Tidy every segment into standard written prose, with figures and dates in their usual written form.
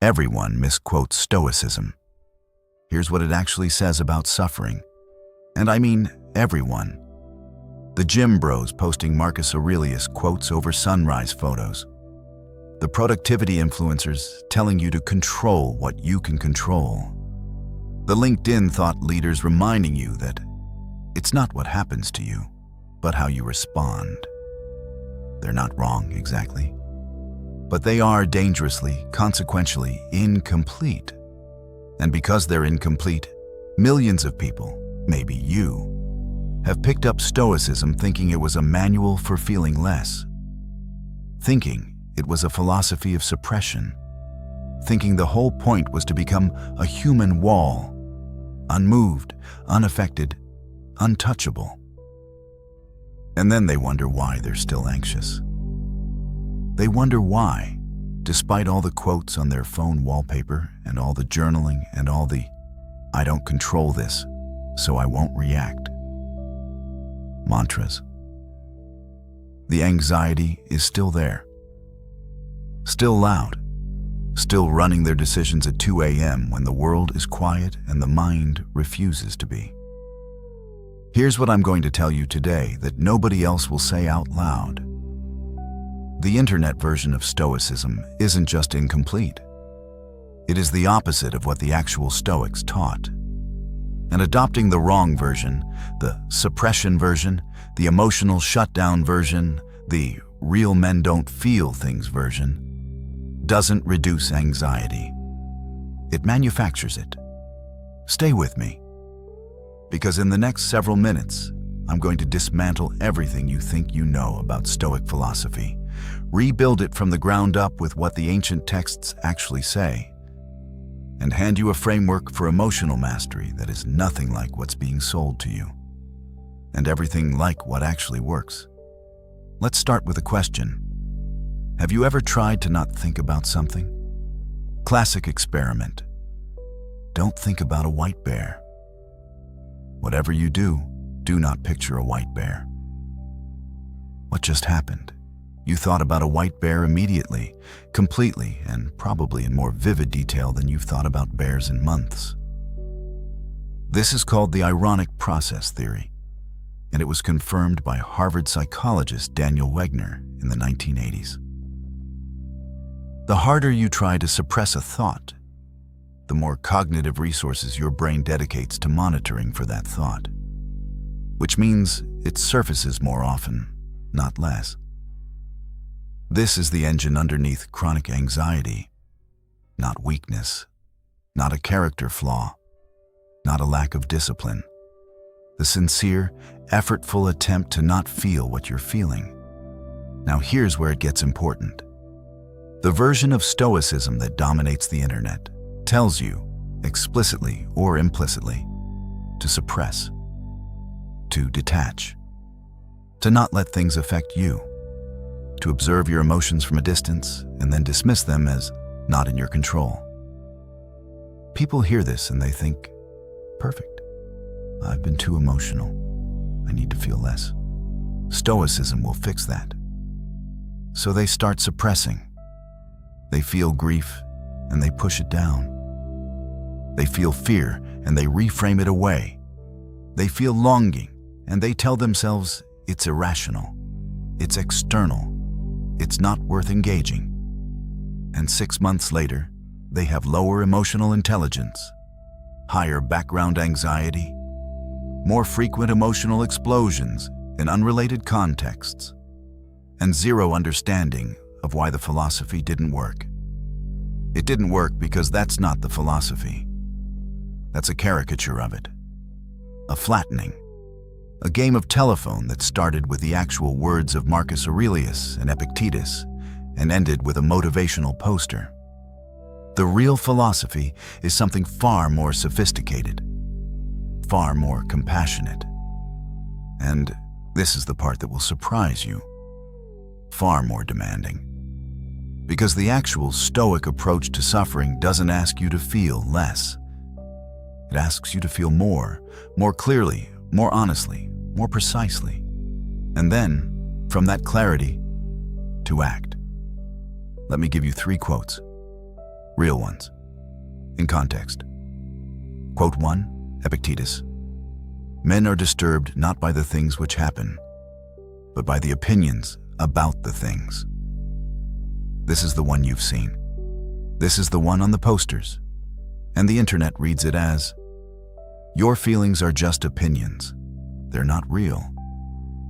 Everyone misquotes Stoicism. Here's what it actually says about suffering. And I mean everyone. The gym bros posting Marcus Aurelius quotes over sunrise photos. The productivity influencers telling you to control what you can control. The LinkedIn thought leaders reminding you that it's not what happens to you, but how you respond. They're not wrong exactly, but they are dangerously, consequentially incomplete. And because they're incomplete, millions of people, maybe you, have picked up Stoicism thinking it was a manual for feeling less, thinking it was a philosophy of suppression, thinking the whole point was to become a human wall, unmoved, unaffected, untouchable. And then they wonder why they're still anxious. They wonder why, despite all the quotes on their phone wallpaper and all the journaling and all the "I don't control this, so I won't react" mantras, the anxiety is still there. Still loud, still running their decisions at 2 a.m. when the world is quiet and the mind refuses to be. Here's what I'm going to tell you today that nobody else will say out loud. The internet version of Stoicism isn't just incomplete. It is the opposite of what the actual Stoics taught. And adopting the wrong version, the suppression version, the emotional shutdown version, the real men don't feel things version, doesn't reduce anxiety. It manufactures it. Stay with me, because in the next several minutes, I'm going to dismantle everything you think you know about Stoic philosophy, rebuild it from the ground up with what the ancient texts actually say, and hand you a framework for emotional mastery that is nothing like what's being sold to you, and everything like what actually works. Let's start with a question. Have you ever tried to not think about something? Classic experiment. Don't think about a white bear. Whatever you do, do not picture a white bear. What just happened? You thought about a white bear immediately, completely, and probably in more vivid detail than you've thought about bears in months. This is called the ironic process theory, and it was confirmed by Harvard psychologist Daniel Wegner in the 1980s. The harder you try to suppress a thought, the more cognitive resources your brain dedicates to monitoring for that thought, which means it surfaces more often, not less. This is the engine underneath chronic anxiety, not weakness, not a character flaw, not a lack of discipline. The sincere, effortful attempt to not feel what you're feeling. Now here's where it gets important. The version of Stoicism that dominates the internet tells you, explicitly or implicitly, to suppress, to detach, to not let things affect you, to observe your emotions from a distance and then dismiss them as not in your control. People hear this and they think, perfect. I've been too emotional. I need to feel less. Stoicism will fix that. So they start suppressing. They feel grief and they push it down. They feel fear and they reframe it away. They feel longing and they tell themselves it's irrational, it's external, it's not worth engaging. And 6 months later, they have lower emotional intelligence, higher background anxiety, more frequent emotional explosions in unrelated contexts, and zero understanding of why the philosophy didn't work. It didn't work because that's not the philosophy. That's a caricature of it, a flattening, a game of telephone that started with the actual words of Marcus Aurelius and Epictetus and ended with a motivational poster. The real philosophy is something far more sophisticated, far more compassionate, and this is the part that will surprise you, far more demanding. Because the actual Stoic approach to suffering doesn't ask you to feel less. It asks you to feel more clearly, more honestly, more precisely. And then, from that clarity, to act. Let me give you 3 quotes. real ones. In context. Quote 1, Epictetus. Men are disturbed not by the things which happen, but by the opinions about the things. This is the one you've seen. This is the one on the posters. And the internet reads it as, your feelings are just opinions. They're not real.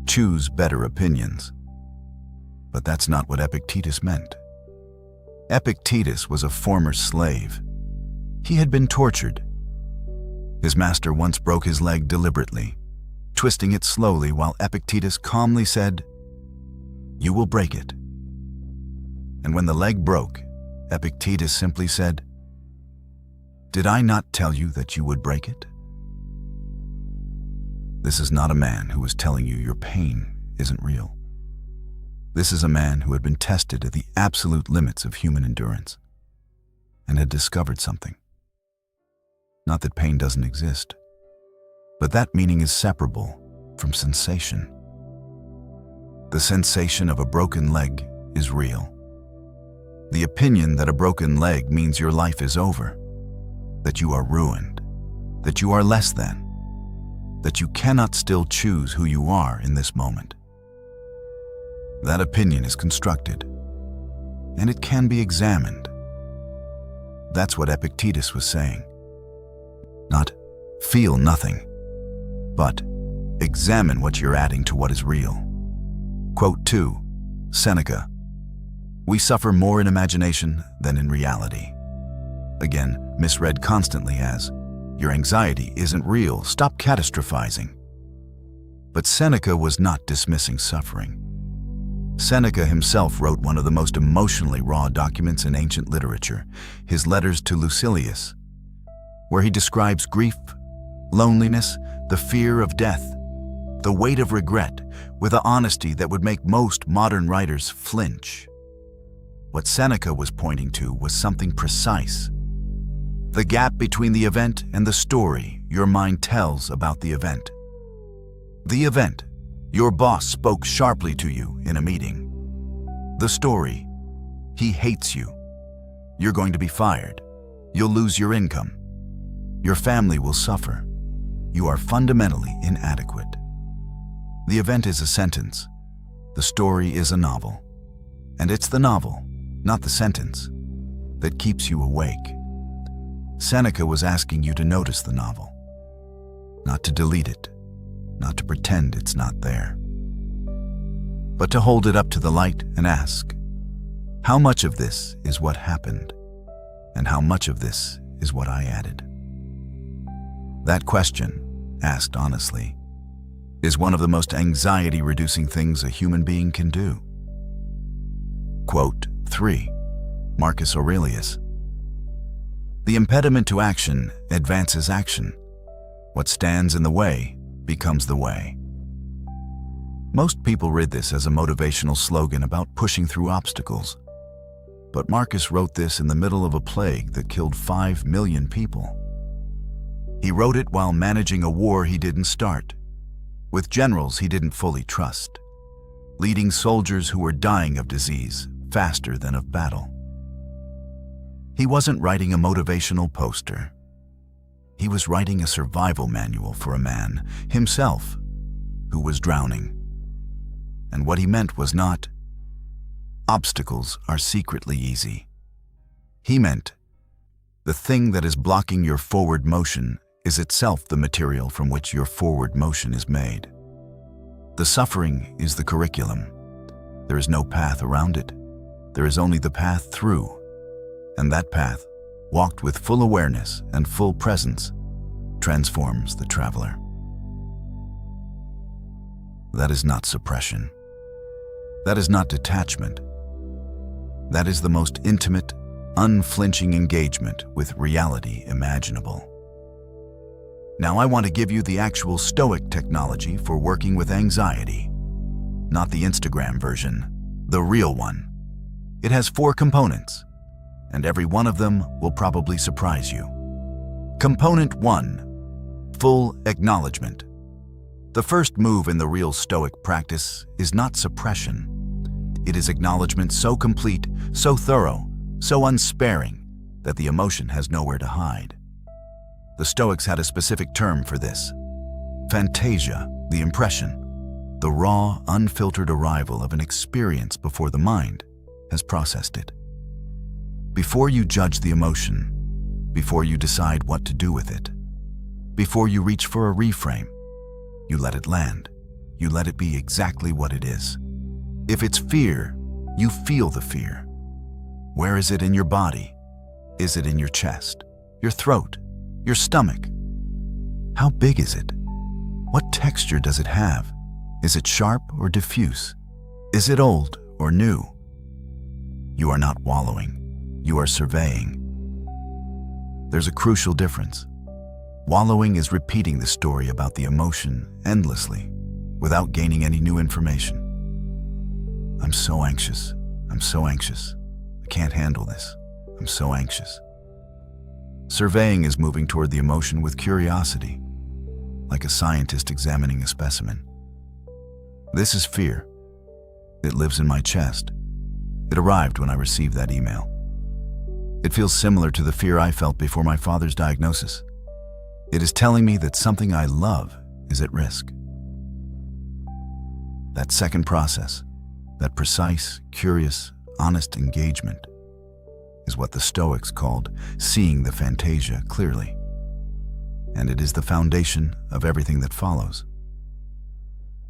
Choose better opinions. But that's not what Epictetus meant. Epictetus was a former slave. He had been tortured. His master once broke his leg deliberately, twisting it slowly while Epictetus calmly said, "You will break it." And when the leg broke, Epictetus simply said, "Did I not tell you that you would break it?" This is not a man who is telling you your pain isn't real. This is a man who had been tested at the absolute limits of human endurance and had discovered something. Not that pain doesn't exist, but that meaning is separable from sensation. The sensation of a broken leg is real. The opinion that a broken leg means your life is over, that you are ruined, that you are less than, that you cannot still choose who you are in this moment. That opinion is constructed, and it can be examined. That's what Epictetus was saying. Not feel nothing, but examine what you're adding to what is real. Quote 2, Seneca. We suffer more in imagination than in reality. Again, misread constantly as, your anxiety isn't real, stop catastrophizing. But Seneca was not dismissing suffering. Seneca himself wrote one of the most emotionally raw documents in ancient literature, his letters to Lucilius, where he describes grief, loneliness, the fear of death, the weight of regret, with an honesty that would make most modern writers flinch. What Seneca was pointing to was something precise. The gap between the event and the story your mind tells about the event. The event, your boss spoke sharply to you in a meeting. The story, he hates you. You're going to be fired. You'll lose your income. Your family will suffer. You are fundamentally inadequate. The event is a sentence. The story is a novel. And it's the novel, not the sentence, that keeps you awake. Seneca was asking you to notice the novel, not to delete it, not to pretend it's not there, but to hold it up to the light and ask, how much of this is what happened, and how much of this is what I added? That question, asked honestly, is one of the most anxiety-reducing things a human being can do. Quote 3, Marcus Aurelius. The impediment to action advances action. What stands in the way becomes the way. Most people read this as a motivational slogan about pushing through obstacles. But Marcus wrote this in the middle of a plague that killed 5 million people. He wrote it while managing a war he didn't start, with generals he didn't fully trust, leading soldiers who were dying of disease faster than of battle. He wasn't writing a motivational poster. He was writing a survival manual for a man, himself, who was drowning. And what he meant was not, obstacles are secretly easy. He meant, the thing that is blocking your forward motion is itself the material from which your forward motion is made. The suffering is the curriculum. There is no path around it. There is only the path through. And that path, walked with full awareness and full presence, transforms the traveler. That is not suppression. That is not detachment. That is the most intimate, unflinching engagement with reality imaginable. Now I want to give you the actual Stoic technology for working with anxiety. Not the Instagram version, the real one. It has 4 components, and every one of them will probably surprise you. Component 1, full acknowledgement. The first move in the real Stoic practice is not suppression. It is acknowledgement so complete, so thorough, so unsparing, that the emotion has nowhere to hide. The Stoics had a specific term for this: fantasia, the impression, the raw, unfiltered arrival of an experience before the mind has processed it. Before you judge the emotion, before you decide what to do with it, before you reach for a reframe, you let it land. You let it be exactly what it is. If it's fear, you feel the fear. Where is it in your body? Is it in your chest, your throat, your stomach? How big is it? What texture does it have? Is it sharp or diffuse? Is it old or new? You are not wallowing. You are surveying. There's a crucial difference. Wallowing is repeating the story about the emotion endlessly, without gaining any new information. I'm so anxious. I'm so anxious. I can't handle this. I'm so anxious. Surveying is moving toward the emotion with curiosity, like a scientist examining a specimen. This is fear. It lives in my chest. It arrived when I received that email. It feels similar to the fear I felt before my father's diagnosis. It is telling me that something I love is at risk. That second process, that precise, curious, honest engagement, is what the Stoics called seeing the fantasia clearly. And it is the foundation of everything that follows.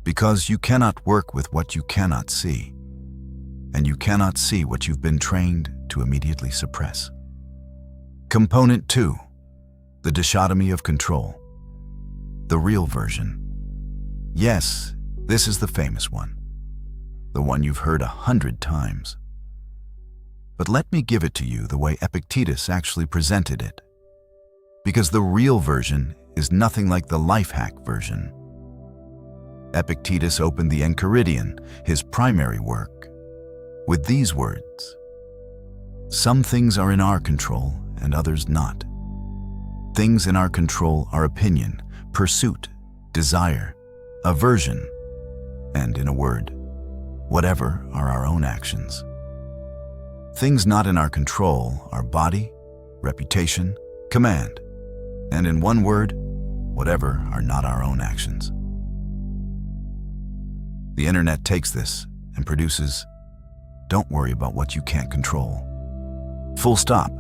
Because you cannot work with what you cannot see, and you cannot see what you've been trained to immediately suppress. Component 2, the dichotomy of control. The real version. Yes, this is the famous one. The one you've heard 100 times. But let me give it to you the way Epictetus actually presented it. Because the real version is nothing like the life hack version. Epictetus opened the Enchiridion, his primary work, with these words: "Some things are in our control and others not. Things in our control are opinion, pursuit, desire, aversion, and, in a word, whatever are our own actions. Things not in our control are body, reputation, command, and in one word, whatever are not our own actions." The internet takes this and produces, "Don't worry about what you can't control." Full stop.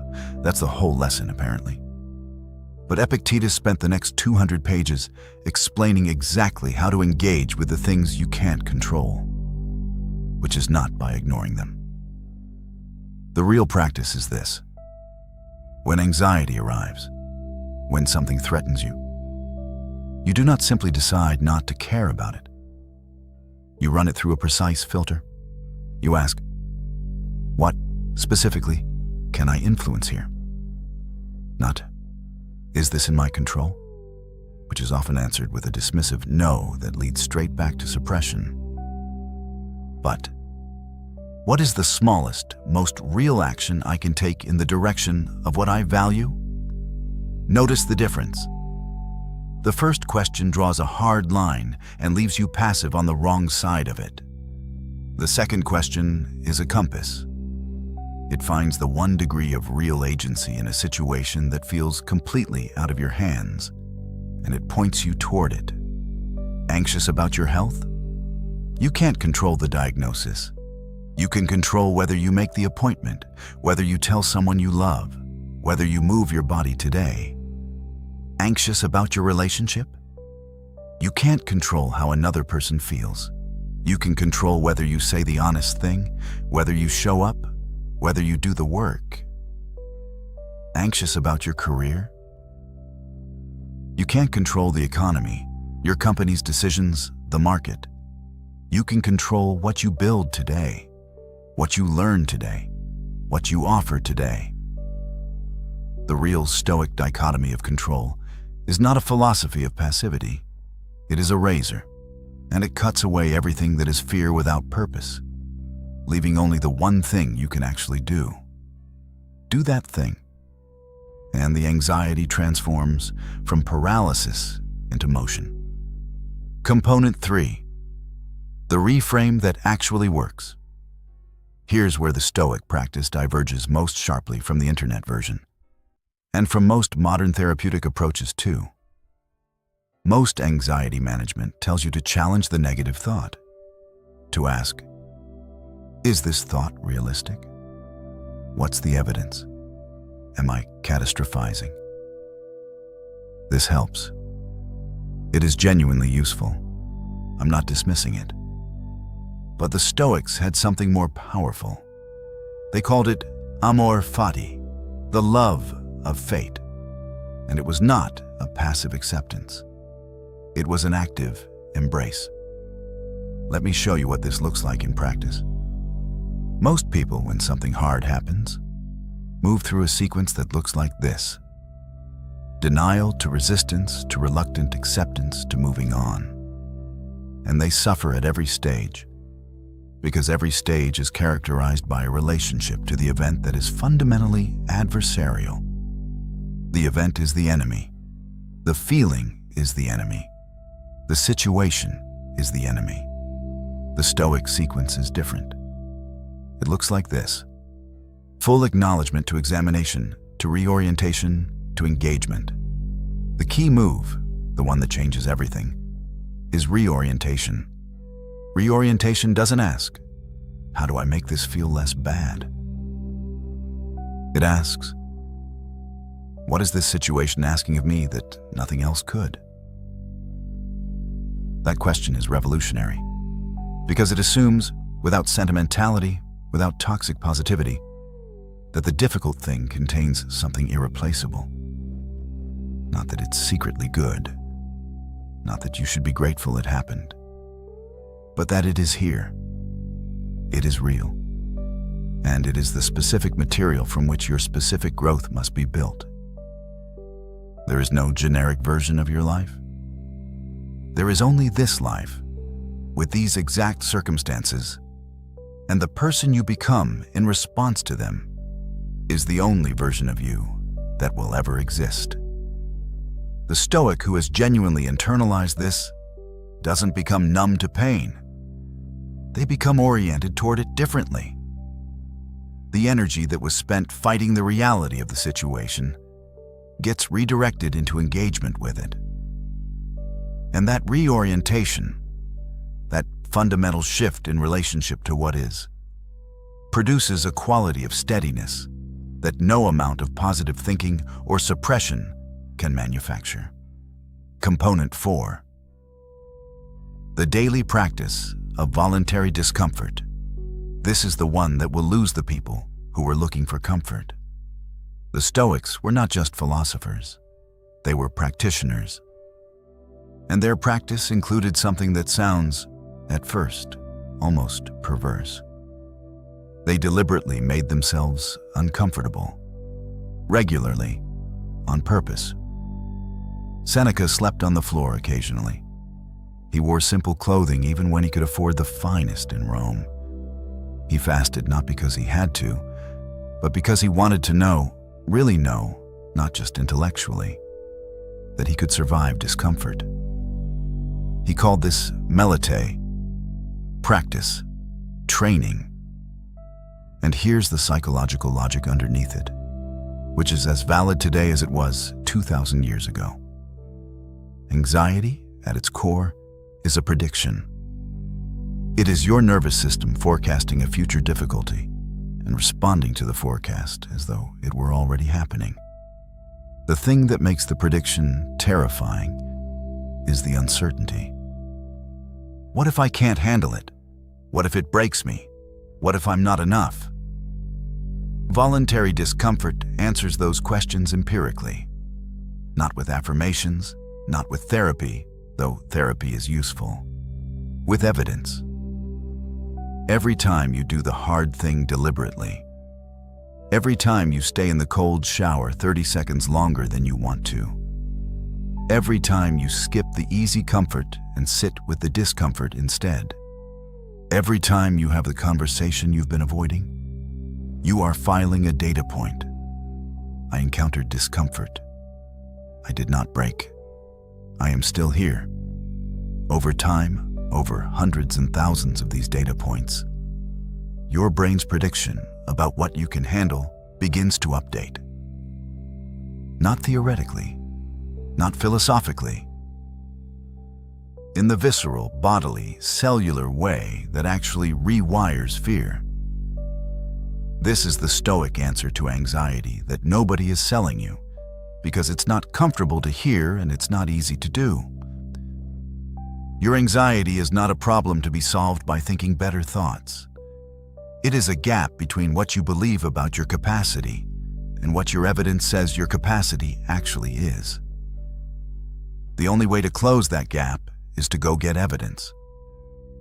That's the whole lesson, apparently. But Epictetus spent the next 200 pages explaining exactly how to engage with the things you can't control, which is not by ignoring them. The real practice is this: when anxiety arrives, when something threatens you, you do not simply decide not to care about it. You run it through a precise filter. You ask, what, specifically, can I influence here? Not, is this in my control? Which is often answered with a dismissive no that leads straight back to suppression. But, what is the smallest, most real action I can take in the direction of what I value? Notice the difference. The first question draws a hard line and leaves you passive on the wrong side of it. The second question is a compass. It finds the 1 degree of real agency in a situation that feels completely out of your hands, and it points you toward it. Anxious about your health? You can't control the diagnosis. You can control whether you make the appointment, whether you tell someone you love, whether you move your body today. Anxious about your relationship? You can't control how another person feels. You can control whether you say the honest thing, whether you show up, whether you do the work. Anxious about your career? You can't control the economy, your company's decisions, the market. You can control what you build today, what you learn today, what you offer today. The real Stoic dichotomy of control is not a philosophy of passivity. It is a razor, and it cuts away everything that is fear without purpose, leaving only the one thing you can actually do. Do that thing, and the anxiety transforms from paralysis into motion. Component 3, the reframe that actually works. Here's where the Stoic practice diverges most sharply from the internet version. and from most modern therapeutic approaches too. Most anxiety management tells you to challenge the negative thought, to ask, is this thought realistic? What's the evidence? Am I catastrophizing? This helps. It is genuinely useful. I'm not dismissing it. But the Stoics had something more powerful. They called it amor fati, the love of fate. And it was not a passive acceptance. It was an active embrace. Let me show you what this looks like in practice. Most people, when something hard happens, move through a sequence that looks like this. Denial to resistance to reluctant acceptance to moving on. And they suffer at every stage, because every stage is characterized by a relationship to the event that is fundamentally adversarial. The event is the enemy. The feeling is the enemy. The situation is the enemy. The Stoic sequence is different. It looks like this. Full acknowledgement to examination, to reorientation, to engagement. The key move, the one that changes everything, is reorientation. Reorientation doesn't ask, how do I make this feel less bad? It asks, what is this situation asking of me that nothing else could? That question is revolutionary, because it assumes, without sentimentality, without toxic positivity, that the difficult thing contains something irreplaceable. Not that it's secretly good, not that you should be grateful it happened, but that it is here. It is real, and it is the specific material from which your specific growth must be built. There is no generic version of your life. There is only this life, with these exact circumstances, and the person you become in response to them is the only version of you that will ever exist. The Stoic who has genuinely internalized this doesn't become numb to pain. They become oriented toward it differently. The energy that was spent fighting the reality of the situation gets redirected into engagement with it. And that reorientation, that fundamental shift in relationship to what is, produces a quality of steadiness that no amount of positive thinking or suppression can manufacture. Component 4. The daily practice of voluntary discomfort. This is the one that will lose the people who were looking for comfort. The Stoics were not just philosophers, they were practitioners. And their practice included something that sounds, at first, almost perverse. They deliberately made themselves uncomfortable, regularly, on purpose. Seneca slept on the floor occasionally. He wore simple clothing even when he could afford the finest in Rome. He fasted not because he had to, but because he wanted to know, really know, not just intellectually, that he could survive discomfort. He called this melite, practice, training. And here's the psychological logic underneath it, which is as valid today as it was 2,000 years ago. Anxiety, at its core, is a prediction. It is your nervous system forecasting a future difficulty and responding to the forecast as though it were already happening. The thing that makes the prediction terrifying is the uncertainty. What if I can't handle it? What if it breaks me? What if I'm not enough? Voluntary discomfort answers those questions empirically, not with affirmations, not with therapy, though therapy is useful, with evidence. Every time you do the hard thing deliberately, every time you stay in the cold shower 30 seconds longer than you want to, every time you skip the easy comfort and sit with the discomfort instead, every time you have the conversation you've been avoiding, you are filing a data point. I encountered discomfort. I did not break. I am still here. Over time, over hundreds and thousands of these data points, your brain's prediction about what you can handle begins to update. not theoretically, not philosophically. In the visceral, bodily, cellular way that actually rewires fear. This is the Stoic answer to anxiety that nobody is selling you, because it's not comfortable to hear and it's not easy to do. Your anxiety is not a problem to be solved by thinking better thoughts. It is a gap between what you believe about your capacity and what your evidence says your capacity actually is. The only way to close that gap is to go get evidence.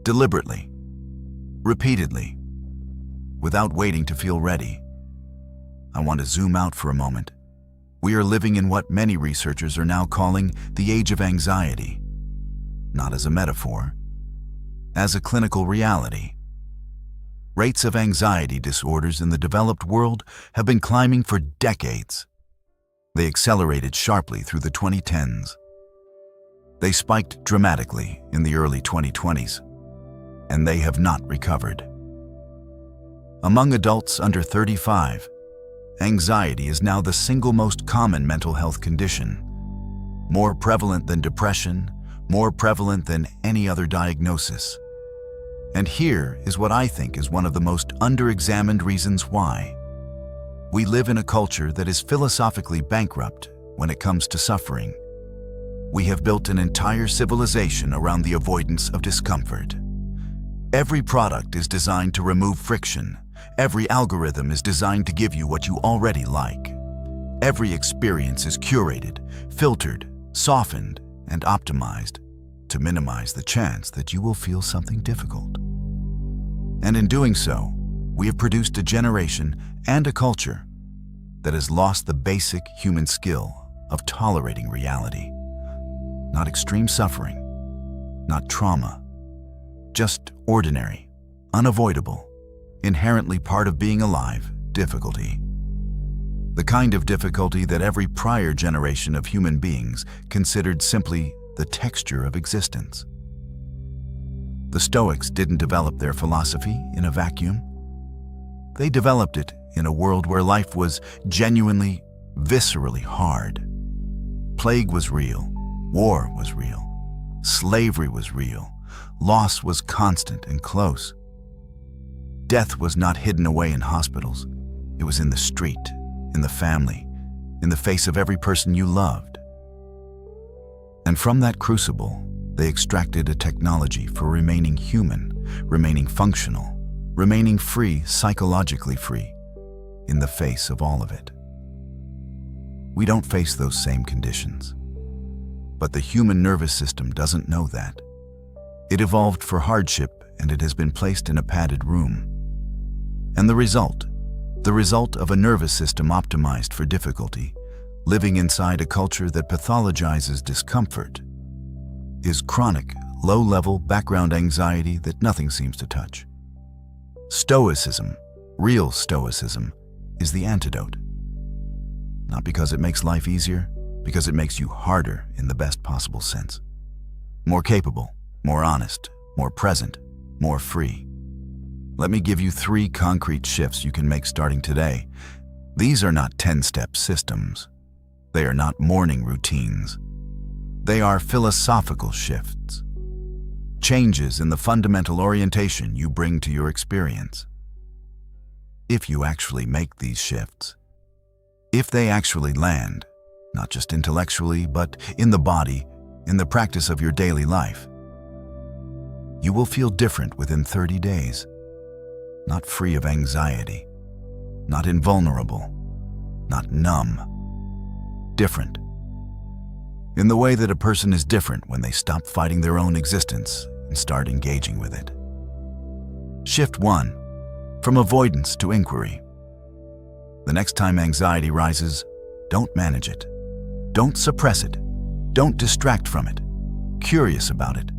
Deliberately, repeatedly, without waiting to feel ready. I want to zoom out for a moment. We are living in what many researchers are now calling the age of anxiety. Not as a metaphor, as a clinical reality. Rates of anxiety disorders in the developed world have been climbing for decades. They accelerated sharply through the 2010s. They spiked dramatically in the early 2020s, and they have not recovered. Among adults under 35, anxiety is now the single most common mental health condition, more prevalent than depression, more prevalent than any other diagnosis. And here is what I think is one of the most under-examined reasons why. We live in a culture that is philosophically bankrupt when it comes to suffering. We have built an entire civilization around the avoidance of discomfort. Every product is designed to remove friction. Every algorithm is designed to give you what you already like. Every experience is curated, filtered, softened, and optimized to minimize the chance that you will feel something difficult. And in doing so, we have produced a generation and a culture that has lost the basic human skill of tolerating reality. Not extreme suffering, not trauma, just ordinary, unavoidable, inherently part of being alive difficulty. The kind of difficulty that every prior generation of human beings considered simply the texture of existence. The Stoics didn't develop their philosophy in a vacuum. They developed it in a world where life was genuinely, viscerally hard. Plague was real, war was real, slavery was real, loss was constant and close. Death was not hidden away in hospitals. It was in the street, in the family, in the face of every person you loved. And from that crucible, they extracted a technology for remaining human, remaining functional, remaining free, psychologically free, in the face of all of it. We don't face those same conditions. But the human nervous system doesn't know that. It evolved for hardship, and it has been placed in a padded room. And the result of a nervous system optimized for difficulty, living inside a culture that pathologizes discomfort, is chronic, low-level background anxiety that nothing seems to touch. Stoicism, real Stoicism, is the antidote. Not because it makes life easier, because it makes you harder in the best possible sense. More capable, more honest, more present, more free. Let me give you 3 concrete shifts you can make starting today. These are not 10-step systems. They are not morning routines. They are philosophical shifts. Changes in the fundamental orientation you bring to your experience. If you actually make these shifts, if they actually land, not just intellectually, but in the body, in the practice of your daily life, you will feel different within 30 days. Not free of anxiety, not invulnerable, not numb. Different. In the way that a person is different when they stop fighting their own existence and start engaging with it. Shift 1. From avoidance to inquiry. The next time anxiety rises, don't manage it. Don't suppress it. Don't distract from it. Curious about it.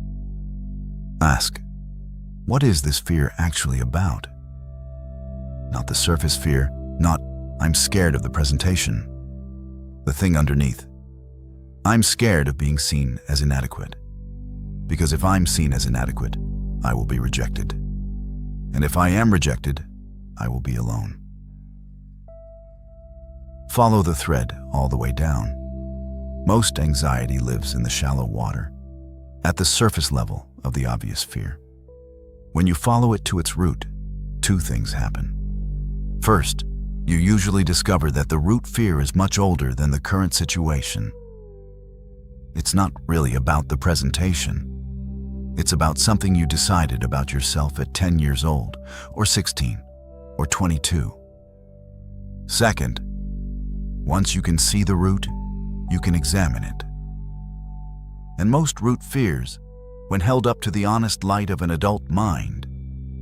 Ask, what is this fear actually about? Not the surface fear, not, I'm scared of the presentation. The thing underneath. I'm scared of being seen as inadequate. Because if I'm seen as inadequate, I will be rejected. And if I am rejected, I will be alone. Follow the thread all the way down. Most anxiety lives in the shallow water, at the surface level of the obvious fear. When you follow it to its root, two things happen. First, you usually discover that the root fear is much older than the current situation. It's not really about the presentation. It's about something you decided about yourself at 10 years old, or 16, or 22. Second, once you can see the root, you can examine it. And most root fears, when held up to the honest light of an adult mind,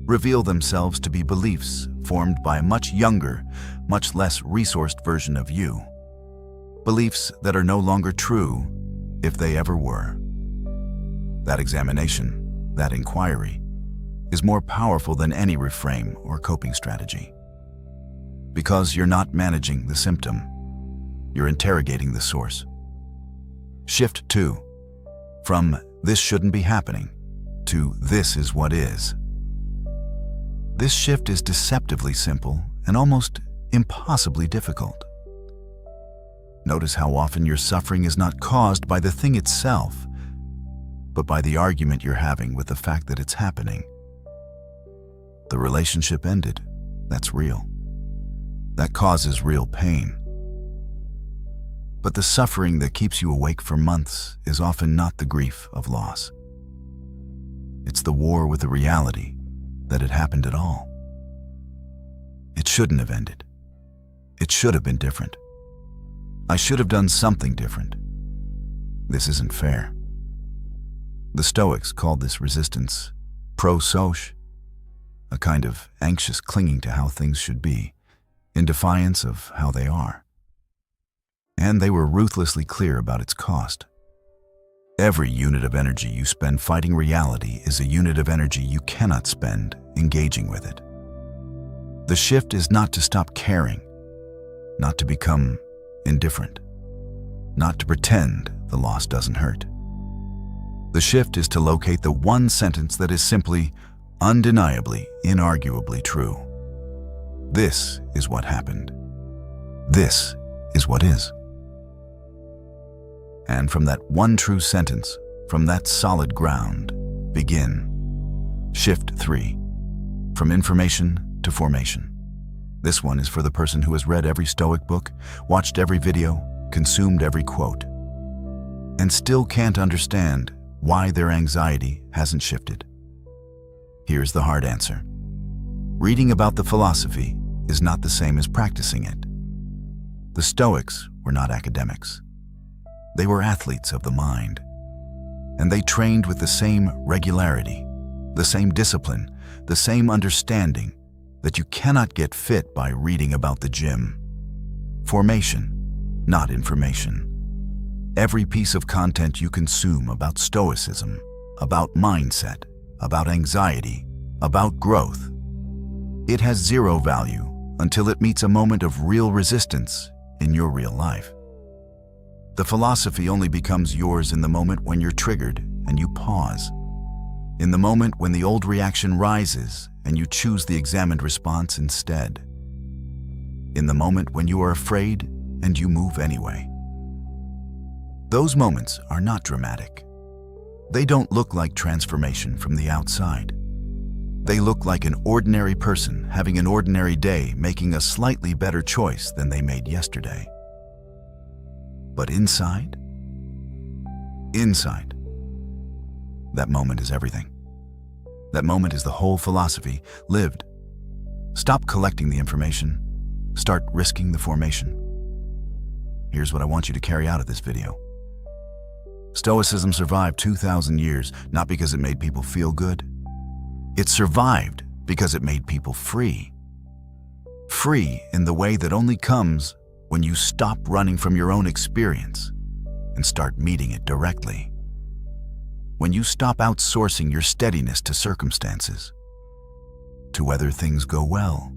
reveal themselves to be beliefs formed by a much younger, much less resourced version of you. Beliefs that are no longer true, if they ever were. That examination, that inquiry, is more powerful than any reframe or coping strategy. Because you're not managing the symptom, you're interrogating the source. Shift 2. From "this shouldn't be happening" to "this is what is." This shift is deceptively simple and almost impossibly difficult. Notice how often your suffering is not caused by the thing itself, but by the argument you're having with the fact that it's happening. The relationship ended. That's real. That causes real pain. But the suffering that keeps you awake for months is often not the grief of loss. It's the war with the reality that it happened at all. It shouldn't have ended. It should have been different. I should have done something different. This isn't fair. The Stoics called this resistance pro-soc, a kind of anxious clinging to how things should be, in defiance of how they are. And they were ruthlessly clear about its cost. Every unit of energy you spend fighting reality is a unit of energy you cannot spend engaging with it. The shift is not to stop caring, not to become indifferent, not to pretend the loss doesn't hurt. The shift is to locate the one sentence that is simply, undeniably, inarguably true. This is what happened. This is what is. And from that one true sentence, from that solid ground, begin. Shift 3. From information to formation. This one is for the person who has read every Stoic book, watched every video, consumed every quote, and still can't understand why their anxiety hasn't shifted. Here's the hard answer. Reading about the philosophy is not the same as practicing it. The Stoics were not academics. They were athletes of the mind, and they trained with the same regularity, the same discipline, the same understanding that you cannot get fit by reading about the gym. Formation, not information. Every piece of content you consume about Stoicism, about mindset, about anxiety, about growth, it has zero value until it meets a moment of real resistance in your real life. The philosophy only becomes yours in the moment when you're triggered and you pause. In the moment when the old reaction rises and you choose the examined response instead. In the moment when you are afraid and you move anyway. Those moments are not dramatic. They don't look like transformation from the outside. They look like an ordinary person having an ordinary day, making a slightly better choice than they made yesterday. But inside, that moment is everything. That moment is the whole philosophy lived. Stop collecting the information. Start risking the formation. Here's what I want you to carry out of this video. Stoicism survived 2,000 years, not because it made people feel good. It survived because it made people free. Free in the way that only comes when you stop running from your own experience and start meeting it directly. When you stop outsourcing your steadiness to circumstances, to whether things go well,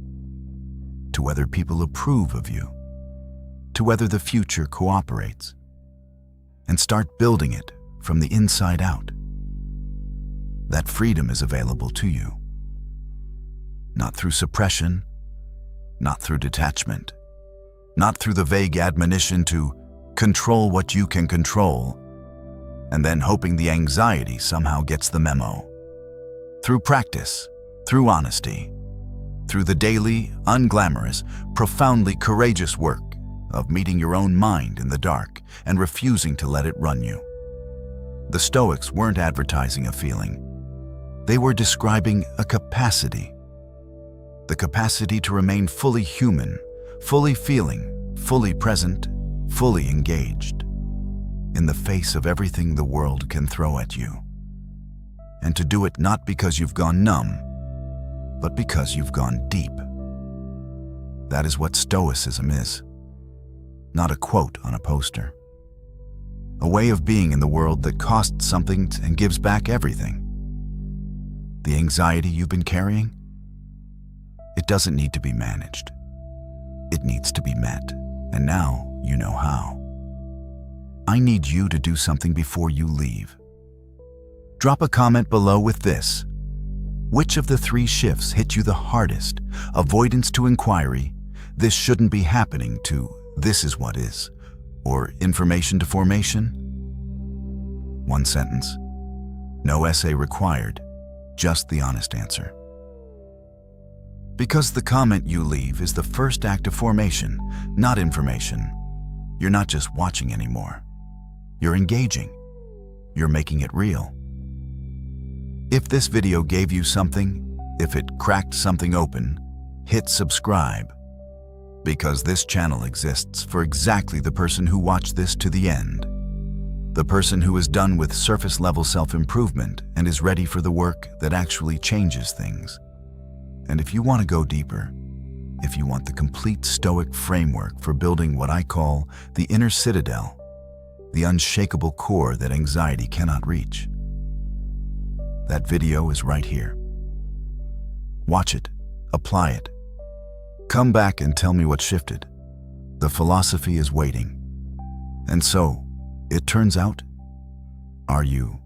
to whether people approve of you, to whether the future cooperates, and start building it from the inside out. That freedom is available to you. Not through suppression, not through detachment, not through the vague admonition to control what you can control, and then hoping the anxiety somehow gets the memo. Through practice, through honesty, through the daily, unglamorous, profoundly courageous work of meeting your own mind in the dark and refusing to let it run you. The Stoics weren't advertising a feeling. They were describing a capacity. The capacity to remain fully human, fully feeling, fully present, fully engaged, in the face of everything the world can throw at you. And to do it not because you've gone numb, but because you've gone deep. That is what Stoicism is. Not a quote on a poster. A way of being in the world that costs something and gives back everything. The anxiety you've been carrying? It doesn't need to be managed. It needs to be met, and now you know how. I need you to do something before you leave. Drop a comment below with this. Which of the 3 shifts hit you the hardest? Avoidance to inquiry, this shouldn't be happening, to this is what is, or information to formation? 1 sentence. No essay required, just the honest answer. Because the comment you leave is the first act of formation, not information. You're not just watching anymore. You're engaging. You're making it real. If this video gave you something, if it cracked something open, hit subscribe. Because this channel exists for exactly the person who watched this to the end. The person who is done with surface-level self-improvement and is ready for the work that actually changes things. And if you want to go deeper, if you want the complete Stoic framework for building what I call the inner citadel, the unshakable core that anxiety cannot reach, that video is right here. Watch it, apply it. Come back and tell me what shifted. The philosophy is waiting. And so, it turns out, are you?